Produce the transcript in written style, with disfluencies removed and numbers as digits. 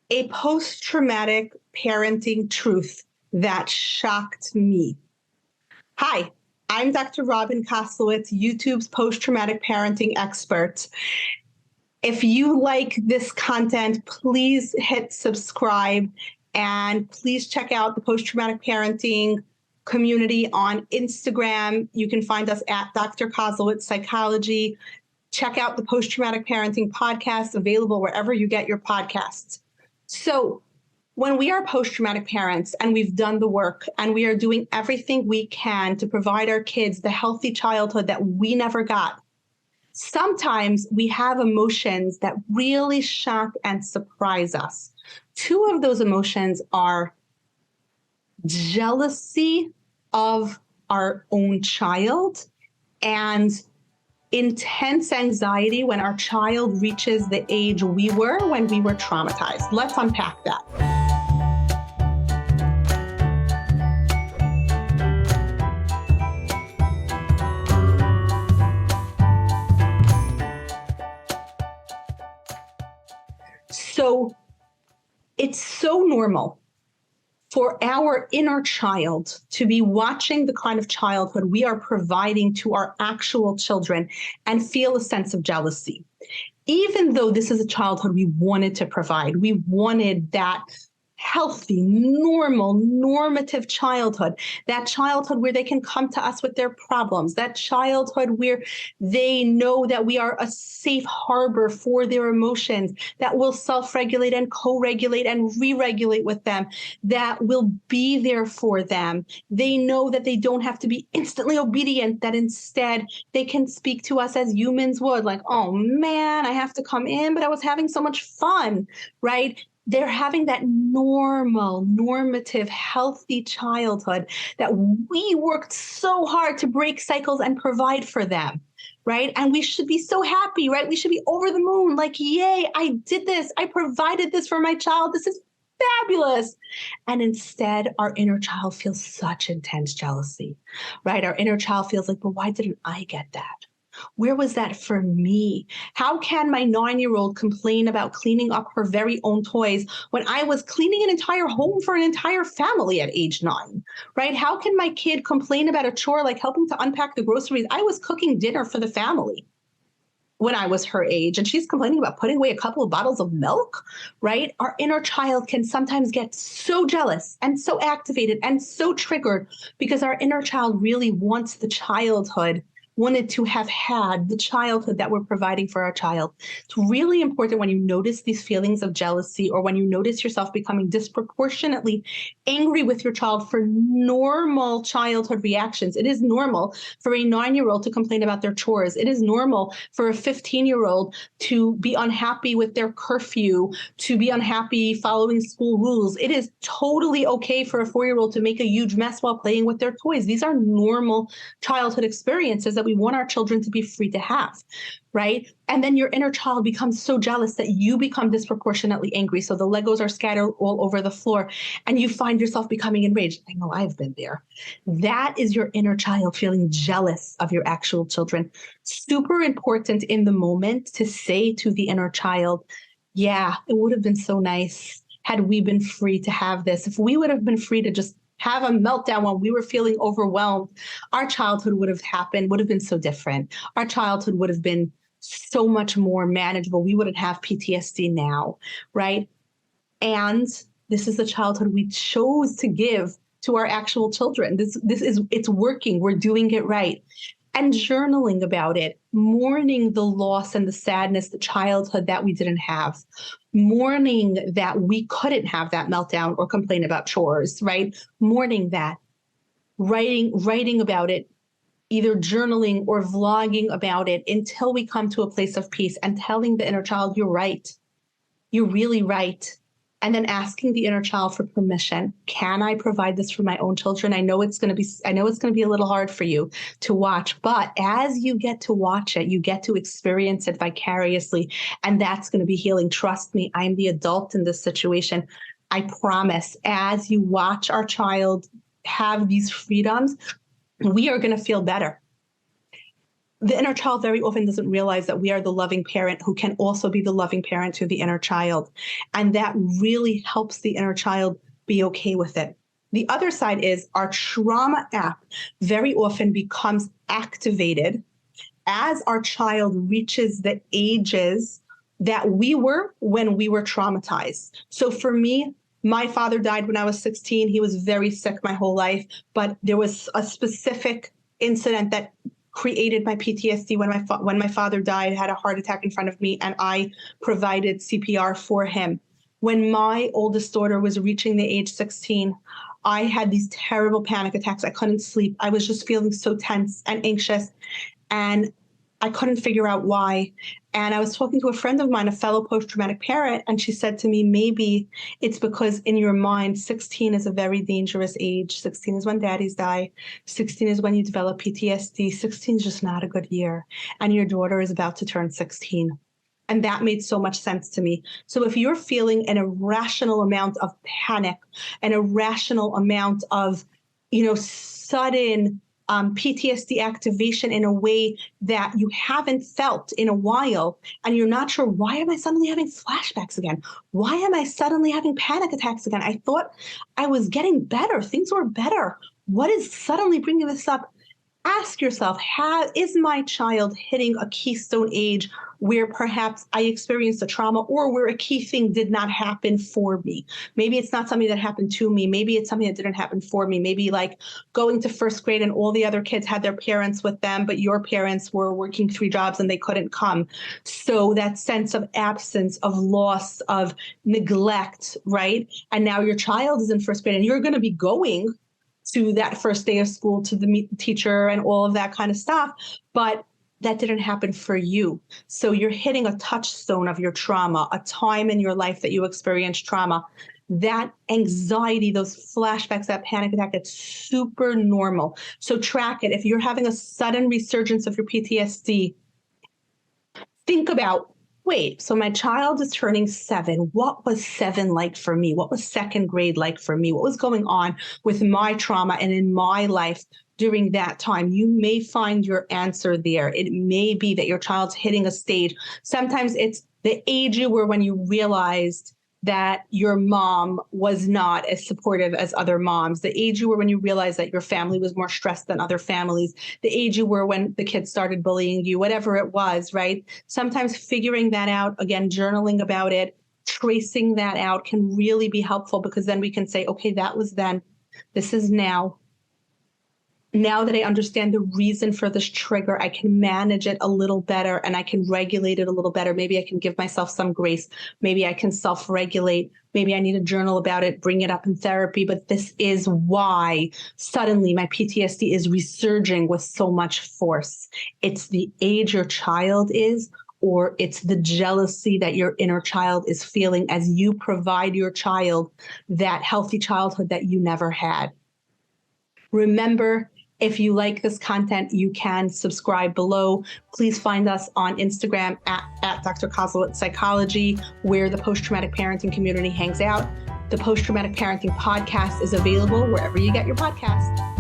A post-traumatic parenting truth that shocked me. Hi, I'm Dr. Robin Koslowitz, YouTube's post-traumatic parenting expert. If you like this content, please hit subscribe and please check out the post-traumatic parenting community on Instagram. You can find us at Dr. Koslowitz Psychology. Check out the post-traumatic parenting podcast available wherever you get your podcasts. So when we are post-traumatic parents and we've done the work and we are doing everything we can to provide our kids the healthy childhood that we never got, sometimes we have emotions that really shock and surprise us. Two of those emotions are jealousy of our own child and intense anxiety when our child reaches the age we were when we were traumatized. Let's unpack that. So it's so normal for our inner child to be watching the kind of childhood we are providing to our actual children and feel a sense of jealousy. Even though this is a childhood we wanted to provide, we wanted that healthy, normal, normative childhood, that childhood where they can come to us with their problems, that childhood where they know that we are a safe harbor for their emotions, that will self-regulate and co-regulate and re-regulate with them, that will be there for them. They know that they don't have to be instantly obedient, that instead they can speak to us as humans would, like, oh man, I have to come in, but I was having so much fun, right? They're having that normal, normative, healthy childhood that we worked so hard to break cycles and provide for them, right? And we should be so happy, right? We should be over the moon, like, yay, I did this. I provided this for my child. This is fabulous. And instead, our inner child feels such intense jealousy, right? Our inner child feels like, but why didn't I get that? Where was that for me? How can my 9-year-old complain about cleaning up her very own toys when I was cleaning an entire home for an entire family at age 9, right? How can my kid complain about a chore like helping to unpack the groceries? I was cooking dinner for the family when I was her age, and she's complaining about putting away a couple of bottles of milk, right? Our inner child can sometimes get so jealous and so activated and so triggered because our inner child really wants the childhood, wanted to have had the childhood that we're providing for our child. It's really important when you notice these feelings of jealousy or when you notice yourself becoming disproportionately angry with your child for normal childhood reactions. It is normal for a 9-year-old to complain about their chores. It is normal for a 15-year-old to be unhappy with their curfew, to be unhappy following school rules. It is totally okay for a 4-year-old to make a huge mess while playing with their toys. These are normal childhood experiences that we want our children to be free to have, right? And then your inner child becomes so jealous that you become disproportionately angry. So the Legos are scattered all over the floor and you find yourself becoming enraged. I know I've been there. That is your inner child feeling jealous of your actual children. Super important in the moment to say to the inner child, yeah, it would have been so nice had we been free to have this. If we would have been free to just have a meltdown when we were feeling overwhelmed, our childhood would have been so different. Our childhood would have been so much more manageable. We wouldn't have PTSD now, right? And this is the childhood we chose to give to our actual children. It's working. We're doing it right. And journaling about it, mourning the loss and the sadness, the childhood that we didn't have, mourning that we couldn't have that meltdown or complain about chores, right? Mourning that, writing about it, either journaling or vlogging about it until we come to a place of peace and telling the inner child, you're right. You're really right. And then asking the inner child for permission. Can I provide this for my own children? I know it's going to be a little hard for you to watch, but as you get to watch it, you get to experience it vicariously, and that's going to be healing. Trust me, I'm the adult in this situation. I promise, as you watch our child have these freedoms, we are going to feel better. the inner child very often doesn't realize that we are the loving parent who can also be the loving parent to the inner child. And that really helps the inner child be okay with it. The other side is our trauma app very often becomes activated as our child reaches the ages that we were when we were traumatized. So for me, my father died when I was 16. He was very sick my whole life, but there was a specific incident that created my PTSD when my father died, had a heart attack in front of me, and I provided CPR for him. When my oldest daughter was reaching the age 16, I had these terrible panic attacks. I couldn't sleep. I was just feeling so tense and anxious, and I couldn't figure out why. And I was talking to a friend of mine, a fellow post-traumatic parent, and she said to me, maybe it's because in your mind, 16 is a very dangerous age. 16 is when daddies die. 16 is when you develop PTSD. 16 is just not a good year. And your daughter is about to turn 16. And that made so much sense to me. So if you're feeling an irrational amount of panic, an irrational amount of, sudden PTSD activation in a way that you haven't felt in a while, and you're not sure, why am I suddenly having flashbacks again? Why am I suddenly having panic attacks again? I thought I was getting better. Things were better. What is suddenly bringing this up? Ask yourself, is my child hitting a keystone age where perhaps I experienced a trauma, or where a key thing did not happen for me? Maybe it's not something that happened to me. Maybe it's something that didn't happen for me. Maybe like going to first grade and all the other kids had their parents with them, but your parents were working 3 jobs and they couldn't come. So that sense of absence, of loss, of neglect, right? And now your child is in first grade and you're going to be going to that first day of school, to the teacher and all of that kind of stuff. But that didn't happen for you. So you're hitting a touchstone of your trauma, a time in your life that you experienced trauma. That anxiety, those flashbacks, that panic attack, it's super normal. So track it. If you're having a sudden resurgence of your PTSD, think about, wait, so my child is turning 7. What was 7 like for me? What was second grade like for me? What was going on with my trauma and in my life during that time? You may find your answer there. It may be that your child's hitting a stage. Sometimes it's the age you were when you realized that your mom was not as supportive as other moms, the age you were when you realized that your family was more stressed than other families, the age you were when the kids started bullying you, whatever it was, right? Sometimes figuring that out, again, journaling about it, tracing that out can really be helpful, because then we can say, okay, that was then, this is now. Now that I understand the reason for this trigger, I can manage it a little better and I can regulate it a little better. Maybe I can give myself some grace. Maybe I can self-regulate. Maybe I need to journal about it, bring it up in therapy. But this is why suddenly my PTSD is resurging with so much force. It's the age your child is, or it's the jealousy that your inner child is feeling as you provide your child that healthy childhood that you never had. Remember, if you like this content, you can subscribe below. Please find us on Instagram at Dr. Clinical Psychology, where the post-traumatic parenting community hangs out. The Post-Traumatic Parenting Podcast is available wherever you get your podcasts.